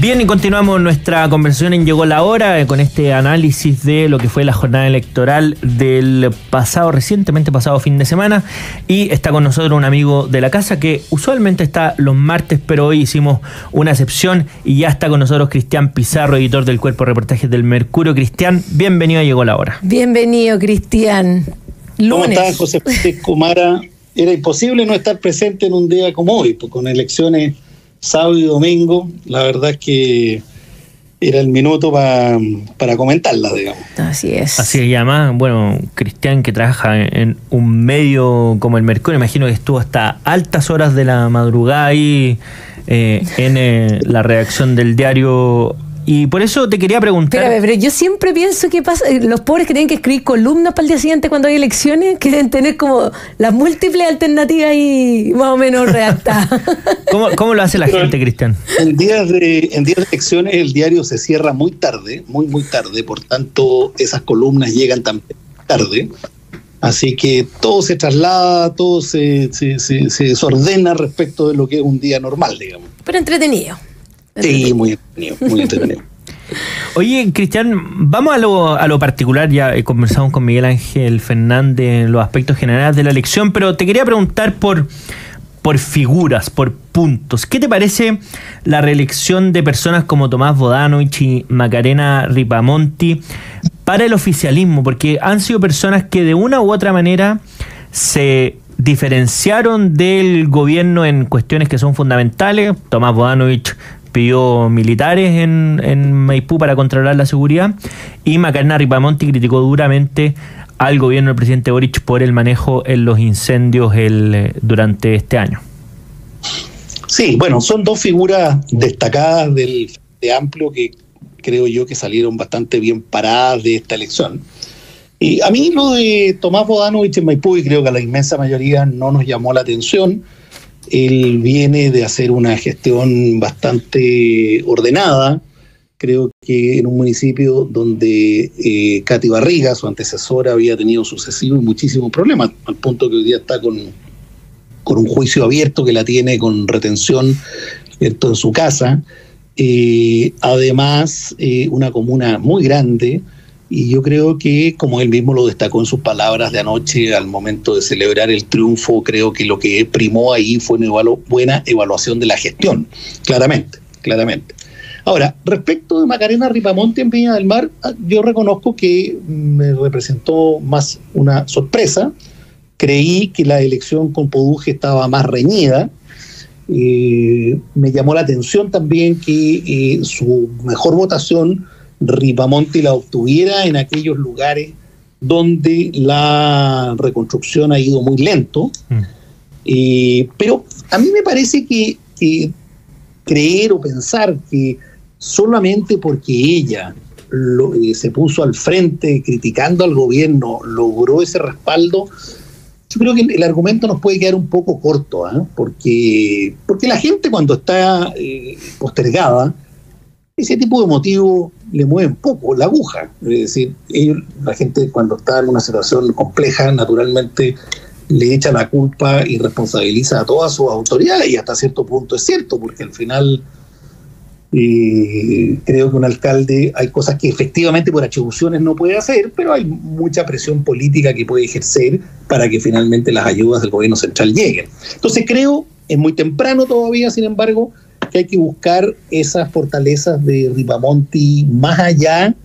Bien, y continuamos nuestra conversación en Llegó la Hora con este análisis de lo que fue la jornada electoral del recientemente pasado fin de semana. Y está con nosotros un amigo de la casa que usualmente está los martes, pero hoy hicimos una excepción y ya está con nosotros Cristian Pizarro, editor del Cuerpo de Reportajes del Mercurio. Cristian, bienvenido a Llegó la Hora. Bienvenido, Cristian. ¿Cómo estás, José Francisco Mara? Era imposible no estar presente en un día como hoy, pues con elecciones sábado y domingo. La verdad es que era el minuto para comentarla, digamos. Así es. Así es, y además, bueno, Cristian, que trabaja en un medio como el Mercurio, imagino que estuvo hasta altas horas de la madrugada ahí en la redacción del diario. Y por eso te quería preguntar... Pero yo siempre pienso que pasa, los pobres que tienen que escribir columnas para el día siguiente cuando hay elecciones, que deben tener como las múltiples alternativas ahí más o menos redactadas. ¿Cómo lo hace la gente, Cristian? En días de elecciones el diario se cierra muy tarde, muy tarde, por tanto esas columnas llegan tan tarde, así que todo se traslada, todo se desordena respecto de lo que es un día normal, digamos. Pero entretenido. Sí, muy entretenido. Oye, Cristian, vamos a lo particular. Ya conversamos con Miguel Ángel Fernández en los aspectos generales de la elección, pero te quería preguntar por figuras, por puntos. ¿Qué te parece la reelección de personas como Tomás Bodanovich y Macarena Ripamonti para el oficialismo? Porque han sido personas que de una u otra manera se diferenciaron del gobierno en cuestiones que son fundamentales. Tomás Bodanovich pidió militares en Maipú para controlar la seguridad, y Macarena Ripamonti criticó duramente al gobierno del presidente Boric por el manejo en los incendios durante este año. Sí, bueno, son dos figuras destacadas del Frente Amplio que creo yo que salieron bastante bien paradas de esta elección. Y a mí lo de Tomás Bodanovich en Maipú, y creo que a la inmensa mayoría no nos llamó la atención. Él viene de hacer una gestión bastante ordenada, creo que en un municipio donde Katy Barriga, su antecesora, había tenido sucesivos y muchísimos problemas, al punto que hoy día está con un juicio abierto que la tiene con retención, ¿cierto?, en su casa. Además, una comuna muy grande. Y yo creo que, como él mismo lo destacó en sus palabras de anoche al momento de celebrar el triunfo, creo que lo que primó ahí fue una buena evaluación de la gestión, claramente. Ahora, respecto de Macarena Ripamonti en Viña del Mar, yo reconozco que me representó más una sorpresa. Creí que la elección con Poduje estaba más reñida. Me llamó la atención también que su mejor votación Ripamonti la obtuviera en aquellos lugares donde la reconstrucción ha ido muy lento. Pero a mí me parece que creer o pensar que solamente porque ella se puso al frente criticando al gobierno logró ese respaldo, yo creo que el argumento nos puede quedar un poco corto, porque la gente, cuando está postergada, ese tipo de motivos le mueven poco la aguja. Es decir, la gente, cuando está en una situación compleja, naturalmente le echa la culpa y responsabiliza a todas sus autoridades, y hasta cierto punto es cierto, porque al final creo que un alcalde, hay cosas que efectivamente por atribuciones no puede hacer, pero hay mucha presión política que puede ejercer para que finalmente las ayudas del gobierno central lleguen. Entonces creo, es muy temprano todavía, sin embargo, que hay que buscar esas fortalezas de Ripamonti más allá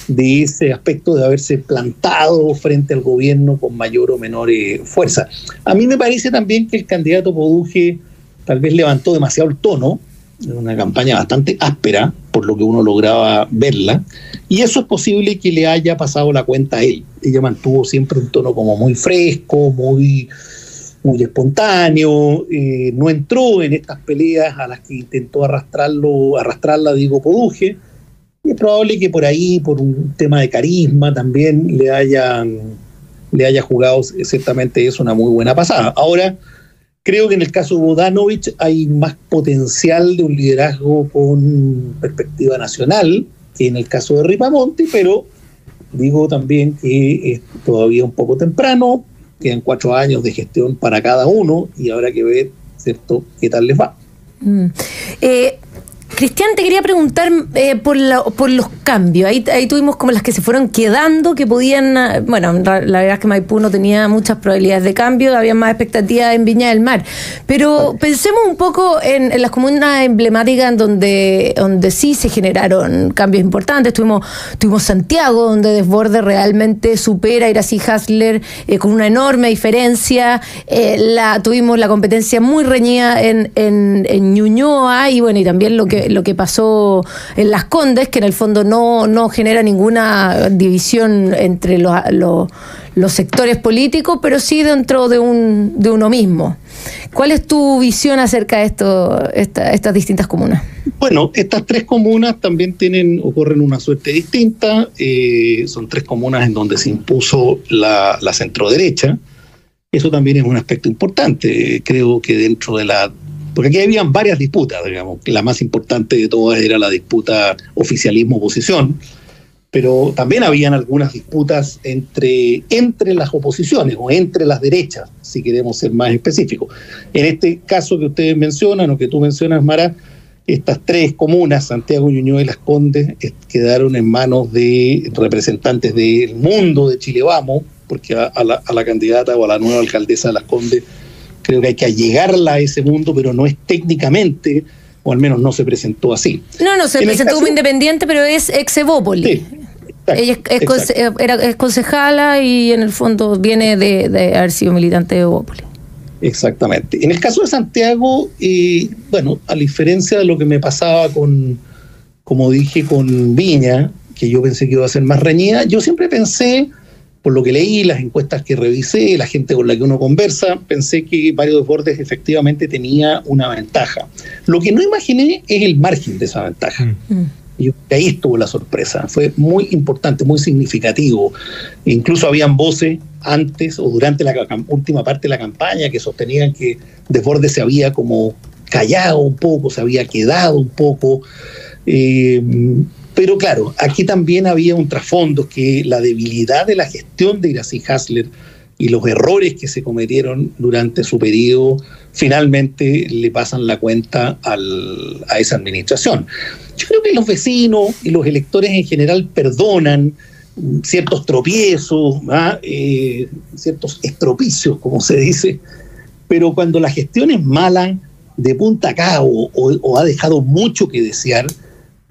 de ese aspecto de haberse plantado frente al gobierno con mayor o menor fuerza. A mí me parece también que el candidato Poduje tal vez levantó demasiado el tono, en una campaña bastante áspera, por lo que uno lograba verla, y eso es posible que le haya pasado la cuenta a él. Ella mantuvo siempre un tono como muy fresco, muy espontáneo, no entró en estas peleas a las que intentó arrastrarla Poduje, y es probable que por ahí, por un tema de carisma también, le haya jugado ciertamente eso una muy buena pasada. Ahora, creo que en el caso de Bodanovich hay más potencial de un liderazgo con perspectiva nacional que en el caso de Ripamonti, pero digo también que es todavía un poco temprano. Quedan 4 años de gestión para cada uno y habrá que ver, ¿cierto?, qué tal les va. Cristian, te quería preguntar por los cambios. Ahí tuvimos como las que se fueron quedando, que podían... Bueno, la verdad es que Maipú no tenía muchas probabilidades de cambio, había más expectativas en Viña del Mar. Pero pensemos un poco en las comunas emblemáticas donde sí se generaron cambios importantes. Tuvimos Santiago, donde Desbordes realmente supera a Iracy Hasler con una enorme diferencia. Tuvimos la competencia muy reñida en Ñuñoa, y bueno, y también lo que pasó en Las Condes, que en el fondo no genera ninguna división entre los sectores políticos, pero sí dentro de uno mismo. ¿Cuál es tu visión acerca de estas distintas comunas? Bueno, estas tres comunas también ocurren una suerte distinta. Son tres comunas en donde se impuso la centroderecha. Eso también es un aspecto importante. Creo que dentro de porque aquí habían varias disputas, digamos. La más importante de todas era la disputa oficialismo-oposición, pero también habían algunas disputas entre las oposiciones o entre las derechas, si queremos ser más específicos. En este caso que ustedes mencionan, o que tú mencionas, Mara, estas tres comunas, Santiago, Ñuñoa y Las Condes, quedaron en manos de representantes del mundo de Chile Vamos, porque a la candidata o a la nueva alcaldesa de Las Condes creo que hay que allegarla a ese mundo, pero no es técnicamente, o al menos no se presentó así. No se presentó como independiente, pero es ex Evópoli. Sí, ella es concejala y en el fondo viene de haber sido militante de Evópoli. Exactamente. En el caso de Santiago, bueno, a diferencia de lo que me pasaba como dije, con Viña, que yo pensé que iba a ser más reñida, yo siempre pensé, por lo que leí, las encuestas que revisé, la gente con la que uno conversa, pensé que Mario Desbordes efectivamente tenía una ventaja. Lo que no imaginé es el margen de esa ventaja. Y ahí estuvo la sorpresa. Fue muy importante, muy significativo. Incluso habían voces antes o durante la última parte de la campaña que sostenían que Desbordes se había como callado un poco, se había quedado un poco. Pero claro, aquí también había un trasfondo, que la debilidad de la gestión de Iracy Hasler y los errores que se cometieron durante su periodo finalmente le pasan la cuenta a esa administración. Yo creo que los vecinos y los electores en general perdonan ciertos tropiezos, ciertos estropicios, como se dice, pero cuando la gestión es mala de punta a cabo o ha dejado mucho que desear,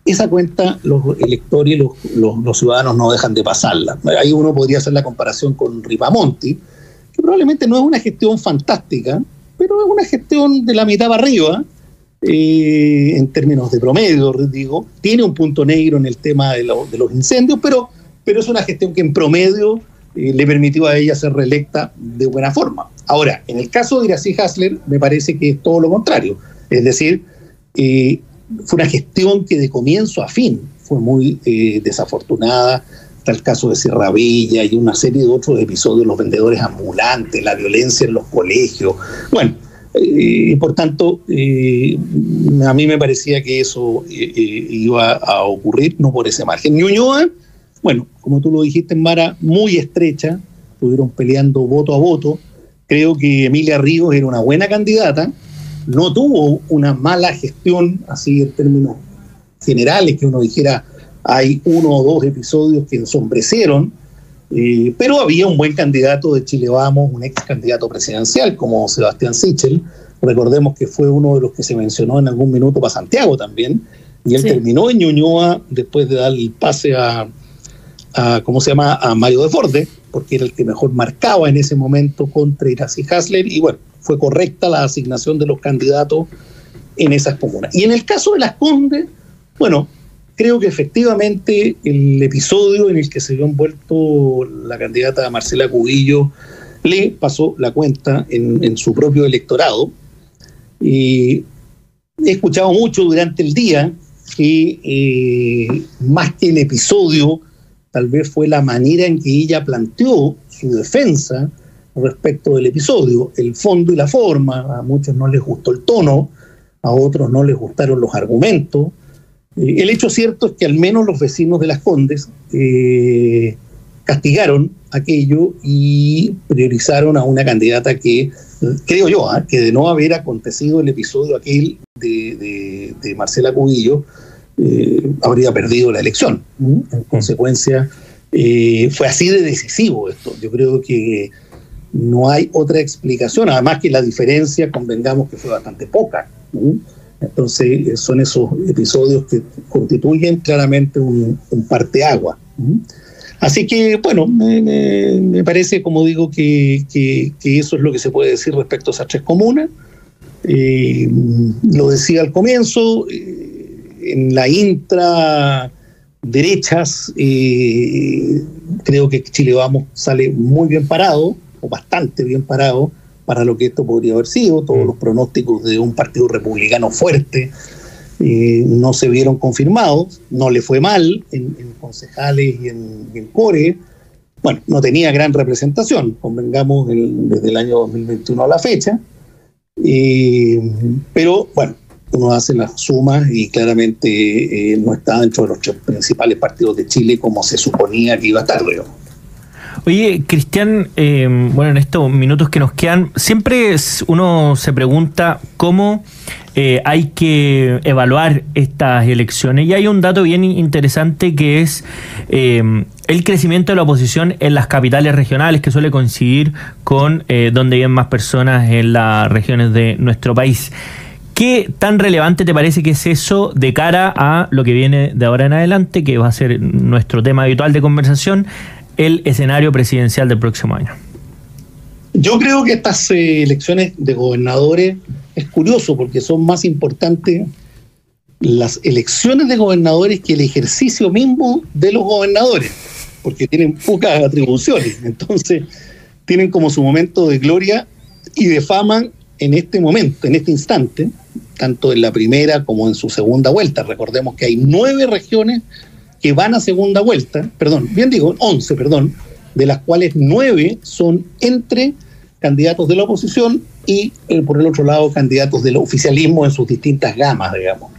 esa cuenta los electores y los ciudadanos no dejan de pasarla. Ahí uno podría hacer la comparación con Ripamonti, que probablemente no es una gestión fantástica, pero es una gestión de la mitad para arriba, en términos de promedio, digo. Tiene un punto negro en el tema de los incendios, pero es una gestión que en promedio le permitió a ella ser reelecta de buena forma. Ahora, en el caso de Iracy Hasler, me parece que es todo lo contrario. Es decir, fue una gestión que de comienzo a fin fue muy desafortunada. Está el caso de Sierra Bella y una serie de otros episodios, los vendedores ambulantes, la violencia en los colegios. Bueno, por tanto, a mí me parecía que eso iba a ocurrir, no por ese margen. Ñuñoa, bueno, como tú lo dijiste, Mara, muy estrecha, estuvieron peleando voto a voto. Creo que Emilia Ríos era una buena candidata, no tuvo una mala gestión, así en términos generales, que uno dijera hay uno o dos episodios que ensombrecieron, pero había un buen candidato de Chile Vamos, un ex candidato presidencial como Sebastián Sichel. Recordemos que fue uno de los que se mencionó en algún minuto para Santiago también, y él terminó en Ñuñoa después de dar el pase a Mario Desbordes, porque era el que mejor marcaba en ese momento contra Iracy Hasler, y bueno, fue correcta la asignación de los candidatos en esas comunas. Y en el caso de Las Condes, bueno, creo que efectivamente el episodio en el que se vio envuelto la candidata Marcela Cubillo le pasó la cuenta en su propio electorado. Y he escuchado mucho durante el día que más que el episodio, tal vez fue la manera en que ella planteó su defensa respecto del episodio, el fondo y la forma. A muchos no les gustó el tono, a otros no les gustaron los argumentos. El hecho cierto es que al menos los vecinos de Las Condes castigaron aquello y priorizaron a una candidata que, creo yo, que de no haber acontecido el episodio aquel de Marcela Cubillo, habría perdido la elección. En consecuencia, fue así de decisivo esto. Yo creo que no hay otra explicación, además que la diferencia, convengamos que fue bastante poca. Entonces, son esos episodios que constituyen claramente un parteaguas. Así que, bueno, me parece, como digo, que eso es lo que se puede decir respecto a esas tres comunas. Lo decía al comienzo, en la intraderechas, creo que Chile Vamos sale muy bien parado, o bastante bien parado, para lo que esto podría haber sido. Todos los pronósticos de un partido republicano fuerte no se vieron confirmados. No le fue mal en concejales y en core. Bueno, no tenía gran representación, convengamos, desde el año 2021 a la fecha. Pero bueno, uno hace las sumas y claramente no está dentro de los tres principales partidos de Chile como se suponía que iba a estar, digamos. Oye, Cristian, bueno, en estos minutos que nos quedan, siempre uno se pregunta cómo hay que evaluar estas elecciones, y hay un dato bien interesante que es el crecimiento de la oposición en las capitales regionales, que suele coincidir con donde viven más personas en las regiones de nuestro país. ¿Qué tan relevante te parece que es eso de cara a lo que viene de ahora en adelante, que va a ser nuestro tema habitual de conversación, el escenario presidencial del próximo año? Yo creo que estas elecciones de gobernadores es curioso porque son más importantes las elecciones de gobernadores que el ejercicio mismo de los gobernadores, porque tienen pocas atribuciones. Entonces tienen como su momento de gloria y de fama en este momento, en este instante, tanto en la primera como en su segunda vuelta. Recordemos que hay 9 regiones que van a segunda vuelta, 11, de las cuales 9 son entre candidatos de la oposición y, por el otro lado, candidatos del oficialismo en sus distintas gamas, digamos.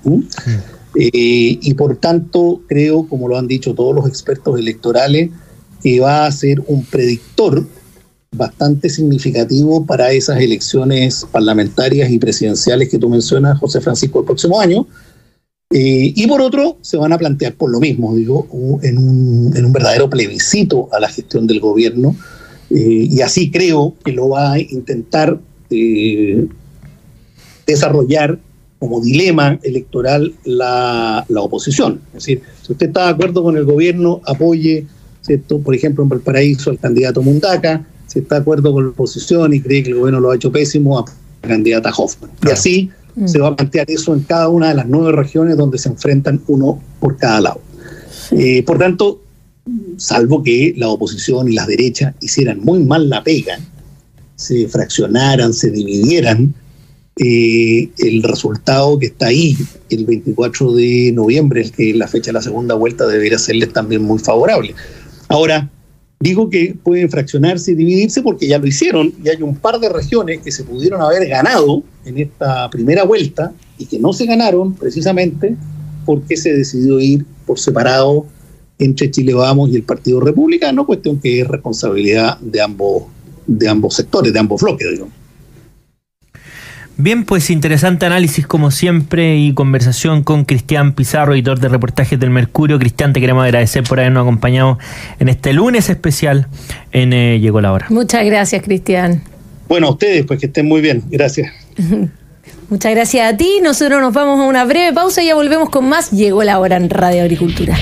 Y por tanto, creo, como lo han dicho todos los expertos electorales, que va a ser un predictor bastante significativo para esas elecciones parlamentarias y presidenciales que tú mencionas, José Francisco, el próximo año. Y por otro, se van a plantear por lo mismo, digo, en un verdadero plebiscito a la gestión del gobierno, y así creo que lo va a intentar desarrollar como dilema electoral la oposición. Es decir, si usted está de acuerdo con el gobierno, apoye, ¿cierto?, por ejemplo, en Valparaíso al candidato Mundaca. Si está de acuerdo con la oposición y cree que el gobierno lo ha hecho pésimo, a la candidata Hoffman. Claro. Y así se va a plantear eso en cada una de las 9 regiones donde se enfrentan uno por cada lado. Por tanto, salvo que la oposición y las derechas hicieran muy mal la pega, se fraccionaran, se dividieran, el resultado que está ahí el 24 de noviembre, el que es la fecha de la segunda vuelta, debería serles también muy favorable. Ahora, digo que pueden fraccionarse y dividirse porque ya lo hicieron, y hay un par de regiones que se pudieron haber ganado en esta primera vuelta y que no se ganaron precisamente porque se decidió ir por separado entre Chile Vamos y el Partido Republicano, cuestión que es responsabilidad de ambos sectores, de ambos bloques, digamos. Bien, pues interesante análisis como siempre y conversación con Cristian Pizarro, editor de reportajes del Mercurio. Cristian, te queremos agradecer por habernos acompañado en este lunes especial en Llegó la Hora. Muchas gracias, Cristian. Bueno, a ustedes, pues que estén muy bien. Gracias. Muchas gracias a ti. Nosotros nos vamos a una breve pausa y ya volvemos con más Llegó la Hora en Radio Agricultura.